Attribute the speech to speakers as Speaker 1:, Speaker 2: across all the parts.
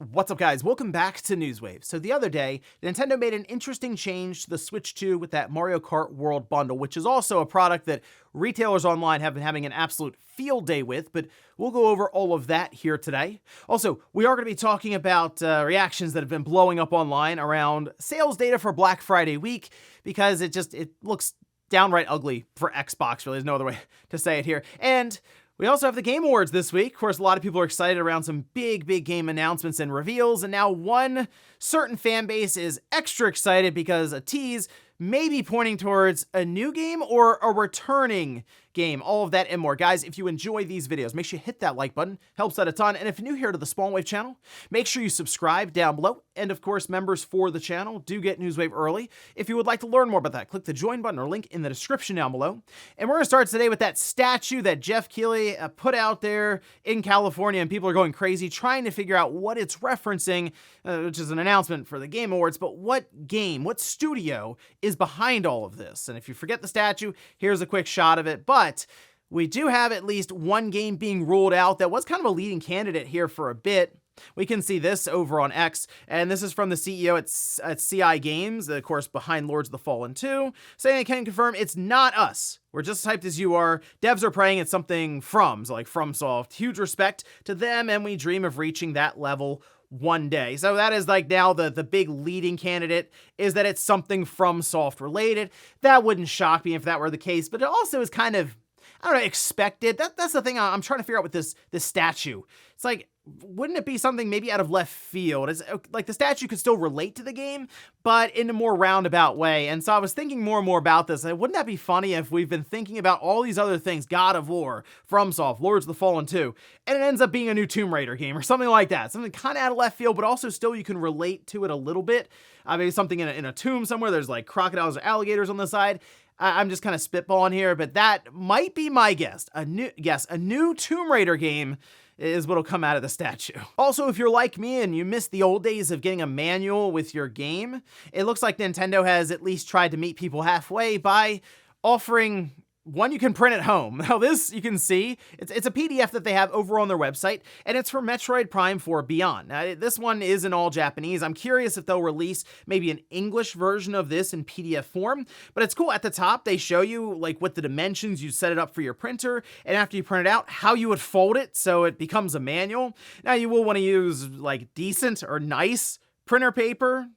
Speaker 1: What's up, guys? Welcome back to Newswave. So the other day, Nintendo made an interesting change to the Switch 2 with that Mario Kart World Bundle, which is also a product that retailers online have been having an absolute field day with, but we'll go over all of that here today. Also, we are going to be talking about reactions that have been blowing up online around sales data for Black Friday week, because it looks downright ugly for Xbox, really. There's no other way to say it here. And we also have the Game Awards this week. Of course, a lot of people are excited around some big game announcements and reveals, and now one certain fan base is extra excited because a tease may be pointing towards a new game or a returning game. All of that and more. Guys, if you enjoy these videos, make sure you hit that like button. Helps out a ton. And if you're new here to the Spawn Wave channel, make sure you subscribe down below. And of course, members for the channel do get Newswave early. If you would like to learn more about that, click the join button or link in the description down below. And we're going to start today with that statue that Jeff Keighley put out there in California, and people are going crazy trying to figure out what it's referencing, which is an announcement for the Game Awards. But what game, what studio is behind all of this? And if you forget the statue, here's a quick shot of it. But we do have at least one game being ruled out that was kind of a leading candidate here for a bit. We can see this over on X, and this is from the CEO at CI Games, of course, behind Lords of the Fallen 2, saying, "I can confirm it's not us. We're just as hyped as you are. Devs are praying it's something from, so like FromSoft. Huge respect to them, and we dream of reaching that level one day." So that is like now the big leading candidate, is that it's something FromSoft related. That wouldn't shock me if that were the case, but it also is kind of, I don't know, expected. That's the thing I'm trying to figure out with this statue. It's like, wouldn't it be something maybe out of left field? It's like the statue could still relate to the game, but in a more roundabout way. And so I was thinking more and more about this. And wouldn't that be funny if we've been thinking about all these other things, God of War, FromSoft, Lords of the Fallen 2, and it ends up being a new Tomb Raider game or something like that. Something kind of out of left field, but also still you can relate to it a little bit. Maybe something in a tomb somewhere. There's like crocodiles or alligators on the side. I'm just kind of spitballing here, but that might be my guess. A new Tomb Raider game is what'll come out of the statue. Also, if you're like me and you missed the old days of getting a manual with your game, it looks like Nintendo has at least tried to meet people halfway by offering one you can print at home. Now this, you can see, it's a PDF that they have over on their website, and it's for Metroid Prime 4 Beyond. Now this one is in all Japanese. I'm curious if they'll release maybe an English version of this in PDF form, but it's cool. At the top, they show you like what the dimensions, you set it up for your printer, and after you print it out, how you would fold it so it becomes a manual. Now you will want to use like decent or nice printer paper.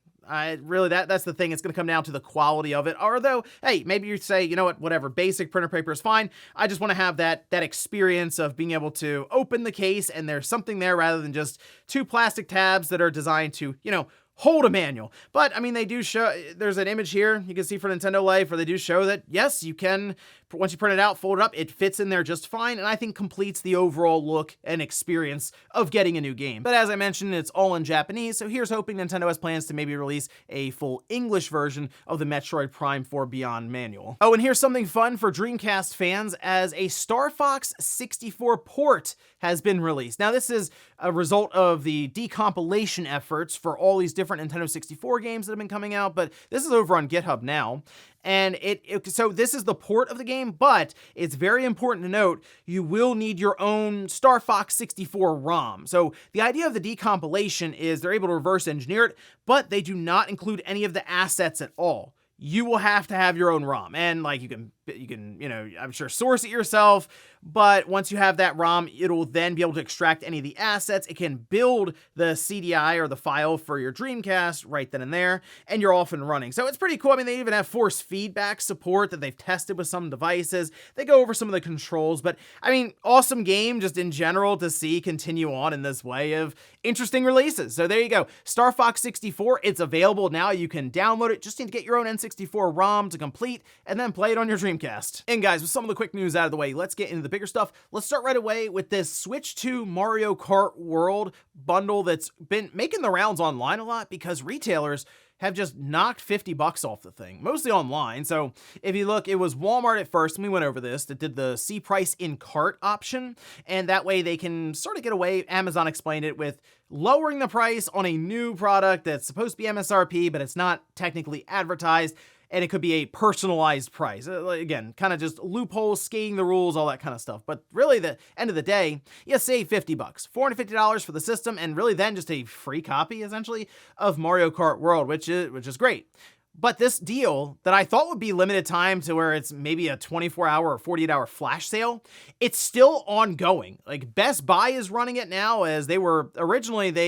Speaker 1: Really, that's the thing. It's going to come down to the quality of it. Although, hey, maybe you say, you know what, whatever, basic printer paper is fine. I just want to have that experience of being able to open the case and there's something there rather than just two plastic tabs that are designed to, hold a manual. But I mean, they do show, there's an image here you can see for Nintendo Life where they do show that yes, you can, once you print it out, fold it up, it fits in there just fine, and I think completes the overall look and experience of getting a new game. But as I mentioned, it's all in Japanese, so here's hoping Nintendo has plans to maybe release a full English version of the Metroid Prime 4 Beyond manual. Oh, and here's something fun for Dreamcast fans, as a Star Fox 64 port has been released. Now this is a result of the decompilation efforts for all these different Nintendo 64 games that have been coming out, but this is over on GitHub now. And so this is the port of the game, but it's very important to note, you will need your own Star Fox 64 ROM. So the idea of the decompilation is they're able to reverse engineer it, but they do not include any of the assets at all. You will have to have your own ROM, and like you can, I'm sure source it yourself, but once you have that ROM, it'll then be able to extract any of the assets. It can build the CDI or the file for your Dreamcast right then and there, and you're off and running. So it's pretty cool. I mean, they even have force feedback support that they've tested with some devices. They go over some of the controls, but I mean, awesome game just in general to see continue on in this way of interesting releases. So there you go. Star Fox 64, it's available now. You can download it. Just need to get your own N64 ROM to complete and then play it on your Dreamcast. And guys, with some of the quick news out of the way, let's get into the bigger stuff. Let's start right away with this Switch 2 Mario Kart World bundle that's been making the rounds online a lot because retailers have just knocked $50 off the thing, mostly online. So if you look, it was Walmart at first, and we went over this, that did the see price in cart option, and that way they can sort of get away, Amazon explained it, with lowering the price on a new product that's supposed to be MSRP, but it's not technically advertised. and it could be a personalized price. Again, kind of just loopholes, skating the rules, all that kind of stuff. But really, the end of the day, you save $50, $450 for the system, and really then just a free copy, essentially, of Mario Kart World, which is great. But this deal that I thought would be limited time to where it's maybe a 24-hour or 48-hour flash sale, it's still ongoing. Like, Best Buy is running it now, as they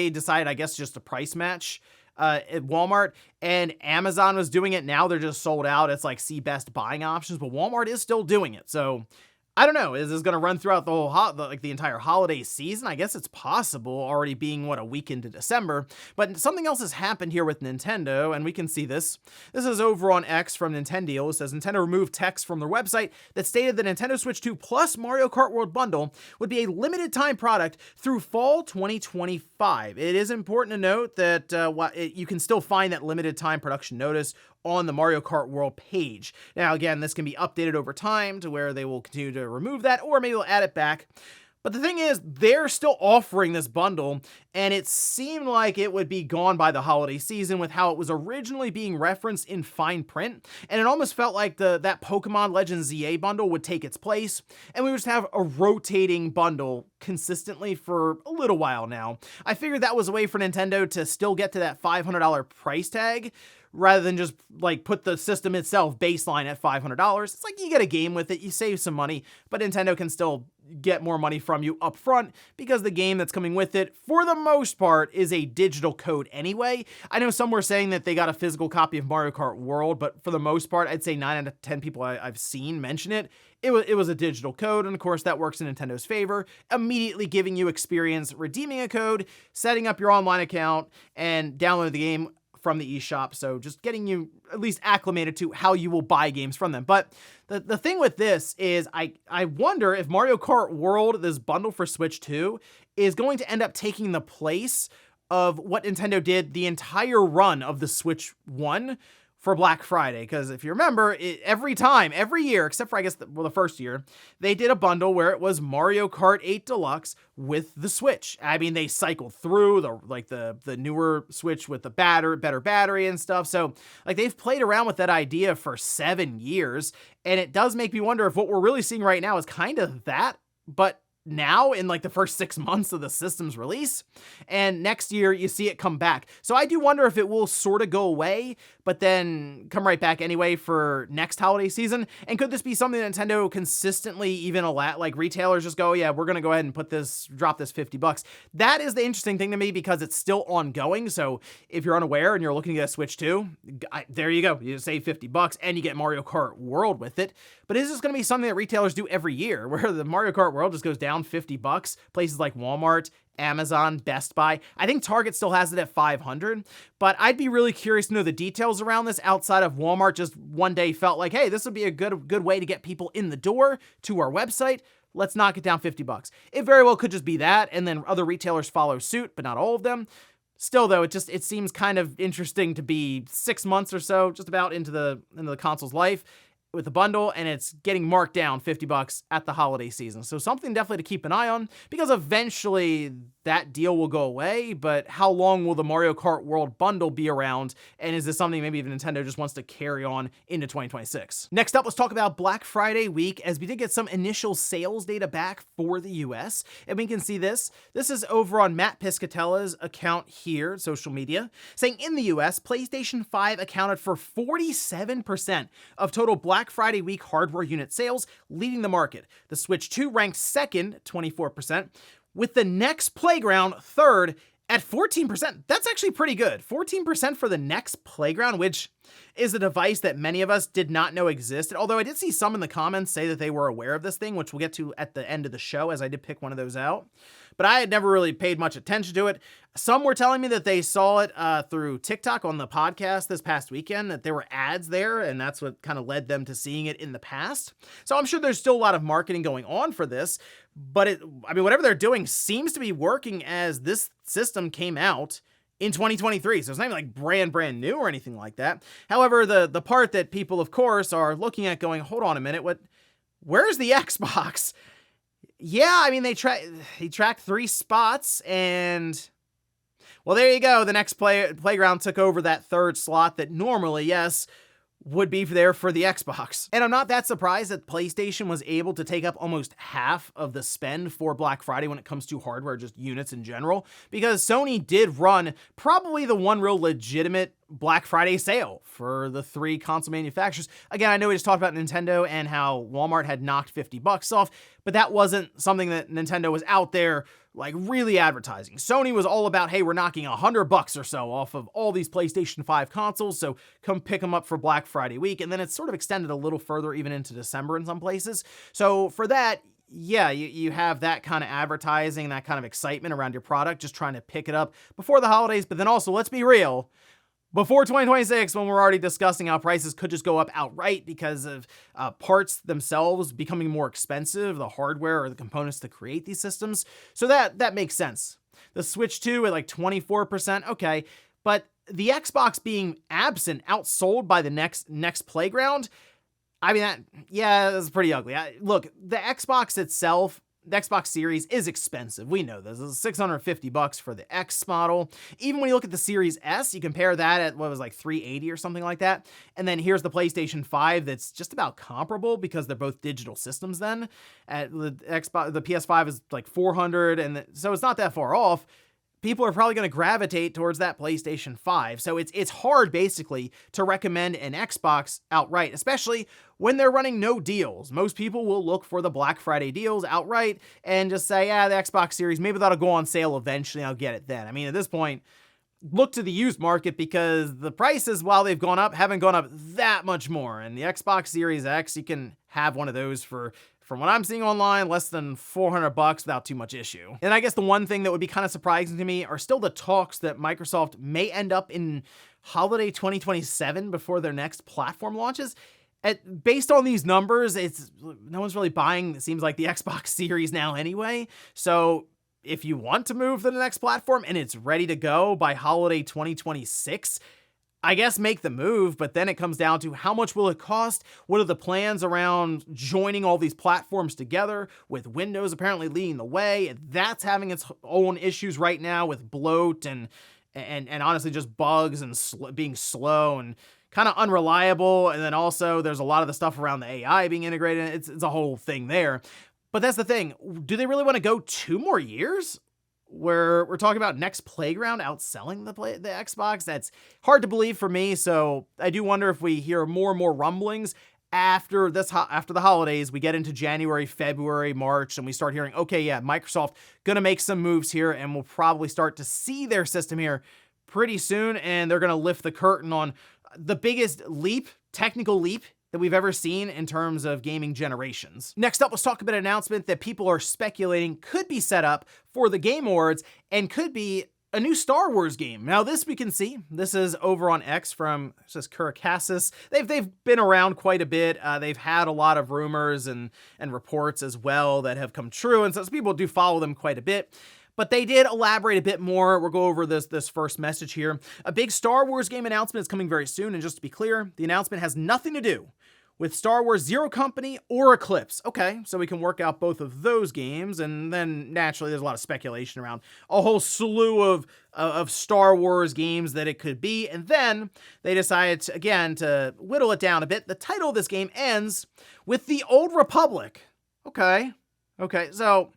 Speaker 1: decided, I guess, just a price match at Walmart, and Amazon was doing it. Now they're just sold out. It's like see best buying options, but Walmart is still doing it. So I don't know. Is this going to run throughout the whole the entire holiday season? I guess it's possible, already being a week into December. But something else has happened here with Nintendo, and we can see this. This is over on X from Nintendo. It says Nintendo removed text from their website that stated the Nintendo Switch 2 plus Mario Kart World bundle would be a limited time product through fall 2025. It is important to note that you can still find that limited time production notice on the Mario Kart World page. Now, again, this can be updated over time to where they will continue to remove that, or maybe they'll add it back. But the thing is, they're still offering this bundle, and it seemed like it would be gone by the holiday season with how it was originally being referenced in fine print, and it almost felt like that Pokemon Legends ZA bundle would take its place, and we would just have a rotating bundle consistently for a little while now. I figured that was a way for Nintendo to still get to that $500 price tag, rather than just like put the system itself baseline at $500. It's like you get a game with it, you save some money, but Nintendo can still get more money from you up front because the game that's coming with it, for the most part, is a digital code anyway. I know some were saying that they got a physical copy of Mario Kart World, but for the most part, I'd say 9 out of 10 people I've seen mention it. It was a digital code, and of course that works in Nintendo's favor, immediately giving you experience redeeming a code, setting up your online account, and downloading the game from the eShop, so just getting you at least acclimated to how you will buy games from them. But the thing with this is I wonder if Mario Kart World, this bundle for Switch 2, is going to end up taking the place of what Nintendo did the entire run of the Switch 1 for Black Friday. Because if you remember, every year, except for I guess the first year, they did a bundle where it was Mario Kart 8 Deluxe with the Switch. I mean, they cycled through the newer Switch with the better battery and stuff. So like they've played around with that idea for 7 years, and it does make me wonder if what we're really seeing right now is kind of that, but now in like the first 6 months of the system's release, and next year you see it come back. So I do wonder if it will sort of go away, but then come right back anyway for next holiday season. And could this be something that Nintendo consistently even allow, like retailers just go, yeah, we're going to go ahead and drop this $50. That is the interesting thing to me because it's still ongoing. So if you're unaware and you're looking at a Switch 2, there you go. You save $50 and you get Mario Kart World with it. But is this going to be something that retailers do every year where the Mario Kart World just goes down $50? Places like Walmart, Amazon, Best Buy. I think Target still has it at $500, but I'd be really curious to know the details around this outside of Walmart just one day felt like, hey, this would be a good way to get people in the door to our website. Let's knock it down $50. It very well could just be that, and then other retailers follow suit, but not all of them. Still, though, it seems kind of interesting to be 6 months or so, just about into the console's life, with the bundle, and it's getting marked down $50 at the holiday season. So something definitely to keep an eye on, because eventually that deal will go away, but how long will the Mario Kart World bundle be around? And is this something maybe even Nintendo just wants to carry on into 2026? Next up, let's talk about Black Friday week, as we did get some initial sales data back for the US, and we can see this. This is over on Matt Piscatella's account here, social media, saying in the US, PlayStation 5 accounted for 47% of total Black Friday week hardware unit sales, leading the market. The Switch 2 ranked second, 24%, with the next Playground third at 14%. That's actually pretty good. 14% for the next Playground, which is a device that many of us did not know existed. Although I did see some in the comments say that they were aware of this thing, which we'll get to at the end of the show, as I did pick one of those out. But I had never really paid much attention to it. Some were telling me that they saw it through TikTok on the podcast this past weekend, that there were ads there, and that's what kind of led them to seeing it in the past. So I'm sure there's still a lot of marketing going on for this, but whatever they're doing seems to be working, as this system came out in 2023. So it's not even like brand new or anything like that. However, the part that people, of course, are looking at going, hold on a minute, where's the Xbox? Yeah, I mean, he tracked 3 spots, and well, there you go. The next Playground took over that third slot that normally, yes, would be there for the Xbox. And I'm not that surprised that PlayStation was able to take up almost half of the spend for Black Friday when it comes to hardware, just units in general, because Sony did run probably the one real legitimate Black Friday sale for the three console manufacturers. Again, I know we just talked about Nintendo and how Walmart had knocked $50 off, but that wasn't something that Nintendo was out there like really advertising. Sony was all about, hey, we're knocking $100 or so off of all these PlayStation 5 consoles, so come pick them up for Black Friday week. And then it's sort of extended a little further even into December in some places. So for that, yeah, you have that kind of advertising, that kind of excitement around your product, just trying to pick it up before the holidays. But then also, let's be real, before 2026, when we're already discussing how prices could just go up outright because of parts themselves becoming more expensive, the hardware or the components to create these systems. So that makes sense. The Switch 2 at like 24%, okay, but the Xbox being absent, outsold by the next playground, I mean, that's pretty ugly. Look, the Xbox itself, the Xbox Series is expensive. We know this. It's $650 for the X model. Even when you look at the Series S, you compare that at what was like $380 or something like that. And then here's the PlayStation 5 that's just about comparable because they're both digital systems then. At the PS5 is like $400, and so it's not that far off. People are probably going to gravitate towards that PlayStation 5. So it's hard basically to recommend an Xbox outright, especially when they're running no deals. Most people will look for the Black Friday deals outright and just say, yeah, the Xbox Series, maybe that'll go on sale eventually. I'll get it then. I mean, at this point, look to the used market because the prices, while they've gone up, haven't gone up that much more. And the Xbox Series X, you can have one of those for, from what I'm seeing online, less than $400 without too much issue. And I guess the one thing that would be kind of surprising to me are still the talks that Microsoft may end up in holiday 2027 before their next platform launches. Based on these numbers, no one's really buying, it seems like, the Xbox Series now anyway. So if you want to move to the next platform and it's ready to go by holiday 2026, I guess make the move, but then it comes down to how much will it cost? What are the plans around joining all these platforms together, with Windows apparently leading the way? And that's having its own issues right now with bloat and honestly just bugs and being slow and kind of unreliable. And then also there's a lot of the stuff around the AI being integrated. It's a whole thing there. But that's the thing. Do they really want to go 2 more years? Where we're talking about next playground outselling the Xbox? That's hard to believe for me. So I do wonder if we hear more and more rumblings after the holidays. We get into January, February, March, and we start hearing, okay, yeah, Microsoft gonna make some moves here, and we'll probably start to see their system here pretty soon, and they're gonna lift the curtain on the biggest technical leap that we've ever seen in terms of gaming generations. Next up, let's talk about an announcement that people are speculating could be set up for the Game Awards and could be a new Star Wars game. Now, this we can see. This is over on X from, it says Kurakasis. They've been around quite a bit. They've had a lot of rumors and reports as well that have come true, and so people do follow them quite a bit. But they did elaborate a bit more. We'll go over this first message here. A big Star Wars game announcement is coming very soon, and just to be clear, the announcement has nothing to do with Star Wars Zero Company or Eclipse. Okay, so we can work out both of those games, and then naturally there's a lot of speculation around a whole slew of Star Wars games that it could be, and then they decided to whittle it down a bit. The title of this game ends with the Old Republic. Okay, so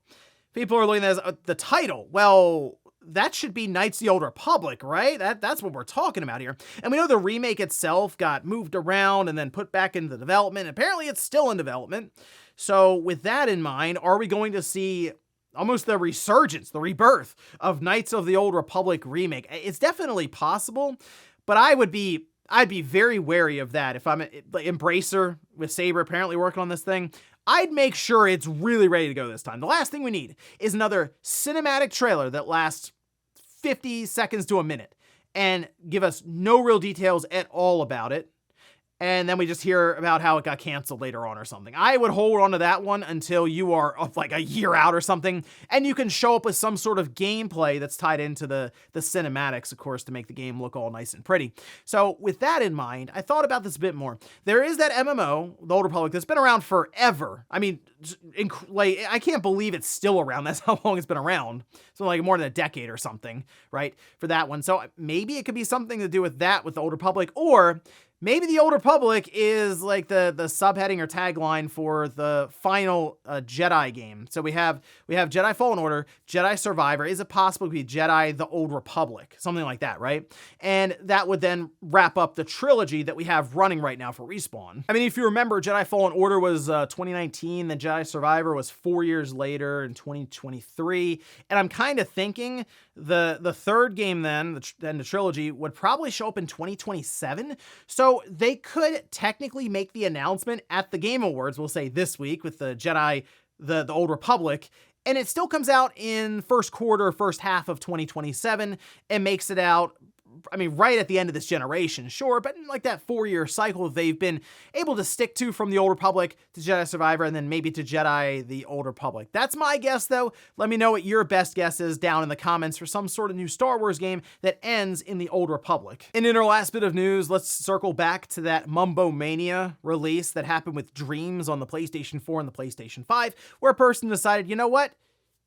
Speaker 1: people are looking at this, the title. Well, that should be Knights of the Old Republic, right? That's what we're talking about here. And we know the remake itself got moved around and then put back into development. Apparently it's still in development. So with that in mind, are we going to see almost the resurgence, the rebirth of Knights of the Old Republic remake? It's definitely possible, but I'd be very wary of that. If I'm Embracer with Saber apparently working on this thing, I'd make sure it's really ready to go this time. The last thing we need is another cinematic trailer that lasts 50 seconds to a minute and give us no real details at all about it. And then we just hear about how it got canceled later on or something. I would hold on to that one until you are like a year out or something, and you can show up with some sort of gameplay that's tied into the cinematics, of course, to make the game look all nice and pretty. So with that in mind, I thought about this a bit more. There is that MMO, The Old Republic, that's been around forever. I mean, like, I can't believe it's still around. That's how long it's been around. It's been like more than a decade or something, right, for that one. So maybe it could be something to do with that, with The Old Republic, or maybe the Old Republic is like the subheading or tagline for the final Jedi game. So we have Jedi Fallen Order, Jedi Survivor. Is it possible to be Jedi the Old Republic? Something like that, right? And that would then wrap up the trilogy that we have running right now for Respawn. I mean, if you remember, Jedi Fallen Order was 2019, then Jedi Survivor was 4 years later in 2023. And I'm kind of thinking the third game then the trilogy would probably show up in 2027. So they could technically make the announcement at the Game Awards, we'll say this week, with the Jedi, the Old Republic, and it still comes out in first half of 2027 and makes it out, I mean, right at the end of this generation, sure, but in like that 4-year cycle they've been able to stick to from the Old Republic to Jedi Survivor and then maybe to Jedi the Old Republic. That's my guess, though. Let me know what your best guess is down in the comments for some sort of new Star Wars game that ends in the Old Republic. And in our last bit of news, let's circle back to that Mumbomania release that happened with Dreams on the PlayStation 4 and the PlayStation 5, where a person decided, you know what?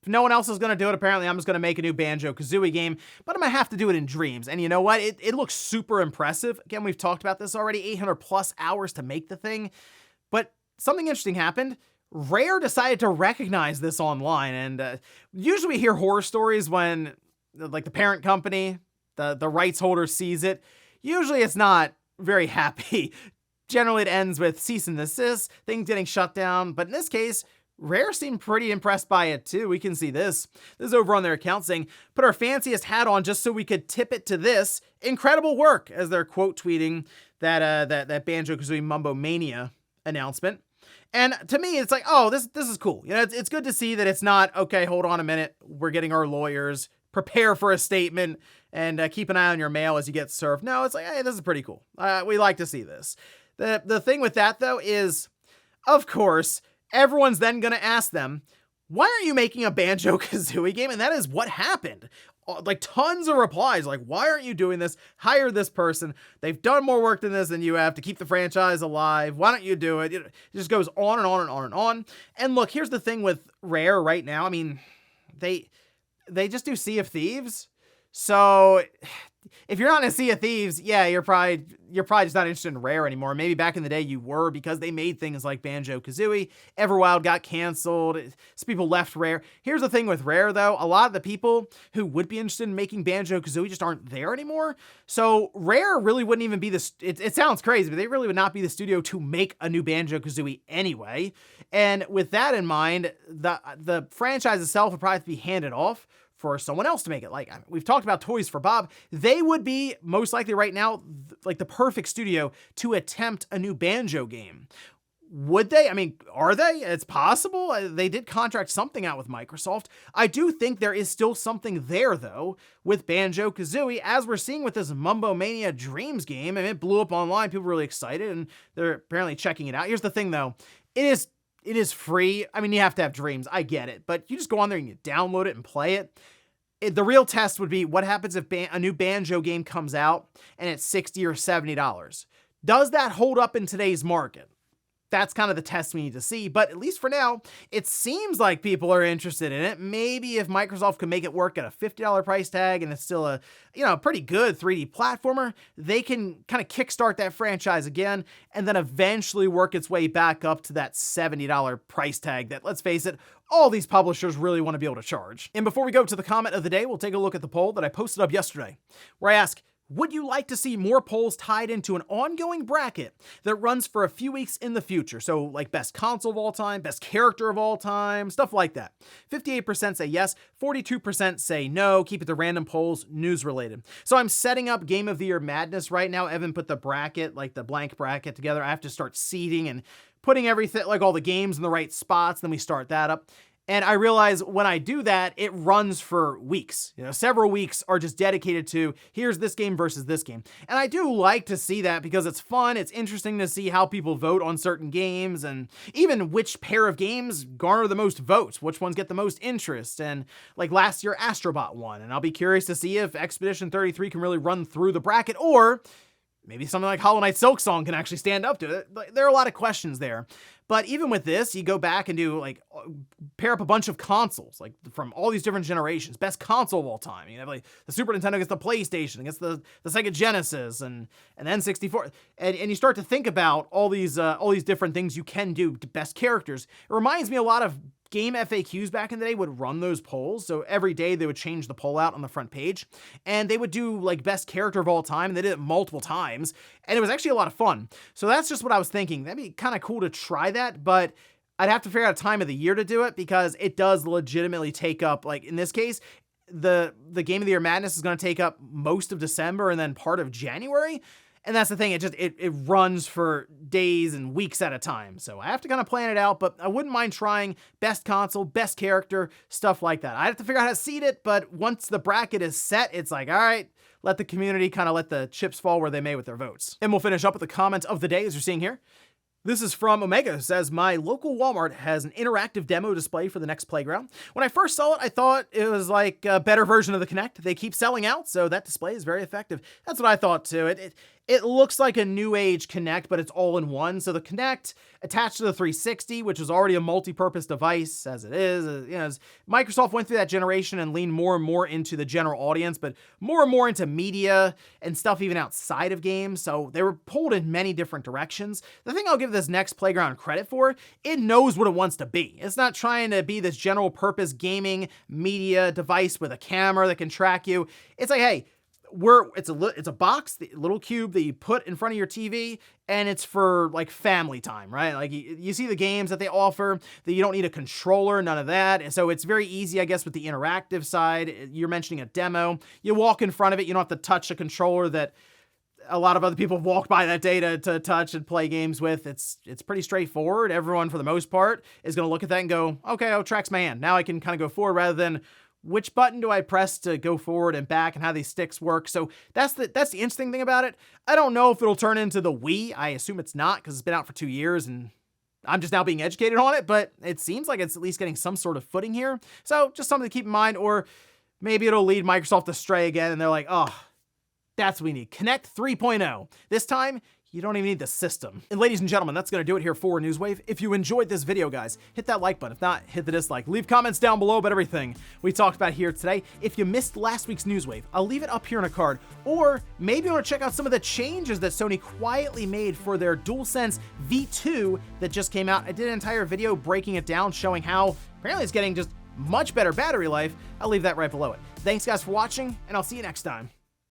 Speaker 1: If no one else is going to do it, apparently I'm just going to make a new Banjo-Kazooie game, but I'm going to have to do it in Dreams. And you know what? It looks super impressive. Again, we've talked about this already, 800 plus hours to make the thing. But something interesting happened. Rare decided to recognize this online. And usually we hear horror stories when like the parent company, the rights holder sees it. Usually it's not very happy. Generally it ends with cease and desist, things getting shut down. But in this case, Rare seemed pretty impressed by it too. We can see this. This is over on their account saying, put our fanciest hat on just so we could tip it to this. Incredible work, as they're quote tweeting that Banjo-Kazooie Mumbomania announcement. And to me, it's like, oh, this is cool. You know, it's good to see that it's not, okay, hold on a minute. We're getting our lawyers, prepare for a statement, and keep an eye on your mail as you get served. No, it's like, hey, this is pretty cool. We like to see this. The thing with that, though, is, of course, everyone's then going to ask them, why aren't you making a Banjo-Kazooie game? And that is what happened. Like tons of replies, like, why aren't you doing this? Hire this person. They've done more work than this than you have to keep the franchise alive. Why don't you do it? It just goes on and on and on and on. And look, here's the thing with Rare right now. I mean, they just do Sea of Thieves. So if you're not in a Sea of Thieves, yeah, you're probably just not interested in Rare anymore. Maybe back in the day you were, because they made things like Banjo-Kazooie. Everwild got canceled. So people left Rare. Here's the thing with Rare, though. A lot of the people who would be interested in making Banjo-Kazooie just aren't there anymore. So Rare really wouldn't even be the... It sounds crazy, but they really would not be the studio to make a new Banjo-Kazooie anyway. And with that in mind, the franchise itself would probably have to be handed off for someone else to make it. Like, we've talked about Toys for Bob. They would be most likely right now like the perfect studio to attempt a new Banjo game. Would they? I mean, are they? It's possible. They did contract something out with Microsoft. I do think there is still something there, though, with Banjo-Kazooie, as we're seeing with this Mumbomania Dreams game. And it blew up online. People were really excited, and they're apparently checking it out. Here's the thing, though. It is free. I mean, you have to have Dreams. I get it. But you just go on there and you download it and play it. The real test would be what happens if a new Banjo game comes out and it's $60 or $70. Does that hold up in today's market? That's kind of the test we need to see. But at least for now, it seems like people are interested in it. Maybe if Microsoft can make it work at a $50 price tag and it's still a, pretty good 3D platformer, they can kind of kickstart that franchise again and then eventually work its way back up to that $70 price tag that, let's face it, all these publishers really want to be able to charge. And before we go to the comment of the day, we'll take a look at the poll that I posted up yesterday, where I ask, would you like to see more polls tied into an ongoing bracket that runs for a few weeks in the future? So like best console of all time, best character of all time, stuff like that. 58% say yes, 42% say no, keep it to random polls, news related. So I'm setting up Game of the Year madness right now. Evan put the bracket, like the blank bracket together. I have to start seeding and putting everything, like all the games in the right spots. Then we start that up. And I realize when I do that, it runs for weeks. Several weeks are just dedicated to, here's this game versus this game. And I do like to see that because it's fun. It's interesting to see how people vote on certain games and even which pair of games garner the most votes, which ones get the most interest. And like last year, Astrobot won. And I'll be curious to see if Expedition 33 can really run through the bracket, or maybe something like Hollow Knight Silksong can actually stand up to it. There are a lot of questions there. But even with this, you go back and do like pair up a bunch of consoles, like from all these different generations, best console of all time. You have like the Super Nintendo against the PlayStation, against the Sega Genesis and N64. And you start to think about all these different things you can do to best characters. It reminds me a lot of game FAQs back in the day would run those polls. So every day they would change the poll out on the front page and they would do like best character of all time. And they did it multiple times and it was actually a lot of fun. So that's just what I was thinking. That'd be kind of cool to try that, but I'd have to figure out a time of the year to do it because it does legitimately take up, like in this case, the Game of the Year Madness is going to take up most of December and then part of January. And that's the thing, it runs for days and weeks at a time. So I have to kind of plan it out, but I wouldn't mind trying best console, best character, stuff like that. I have to figure out how to seed it, but once the bracket is set, it's like, all right, let the community kind of let the chips fall where they may with their votes. And we'll finish up with the comment of the day, as you're seeing here. This is from Omega, who says, my local Walmart has an interactive demo display for the next playground. When I first saw it, I thought it was like a better version of the Kinect. They keep selling out, so that display is very effective. That's what I thought too. It looks like a new age Kinect, but it's all in one. So the Kinect attached to the 360, which was already a multi-purpose device as it is. As Microsoft went through that generation and leaned more and more into the general audience, but more and more into media and stuff even outside of games. So they were pulled in many different directions. The thing I'll give this next playground credit for, it knows what it wants to be. It's not trying to be this general purpose gaming media device with a camera that can track you. It's like, hey, it's a box, the little cube that you put in front of your TV, and it's for like family time, right? Like you see the games that they offer that you don't need a controller, none of that. And so it's very easy, I guess, with the interactive side. You're mentioning a demo. You walk in front of it, you don't have to touch a controller that a lot of other people have walked by that day to touch and play games with. It's pretty straightforward. Everyone, for the most part, is going to look at that and go, okay, oh, tracks my hand. Now I can kind of go forward rather than which button do I press to go forward and back and how these sticks work. So that's the interesting thing about it. I don't know if it'll turn into the Wii. I assume it's not because it's been out for 2 years and I'm just now being educated on it, but it seems like it's at least getting some sort of footing here. So just something to keep in mind, or maybe it'll lead Microsoft astray again and they're like, oh, that's what we need. Kinect 3.0. This time, you don't even need the system. And ladies and gentlemen, that's going to do it here for Newswave. If you enjoyed this video, guys, hit that like button. If not, hit the dislike. Leave comments down below about everything we talked about here today. If you missed last week's Newswave, I'll leave it up here in a card. Or maybe you want to check out some of the changes that Sony quietly made for their DualSense V2 that just came out. I did an entire video breaking it down, showing how apparently it's getting just much better battery life. I'll leave that right below it. Thanks, guys, for watching, and I'll see you next time.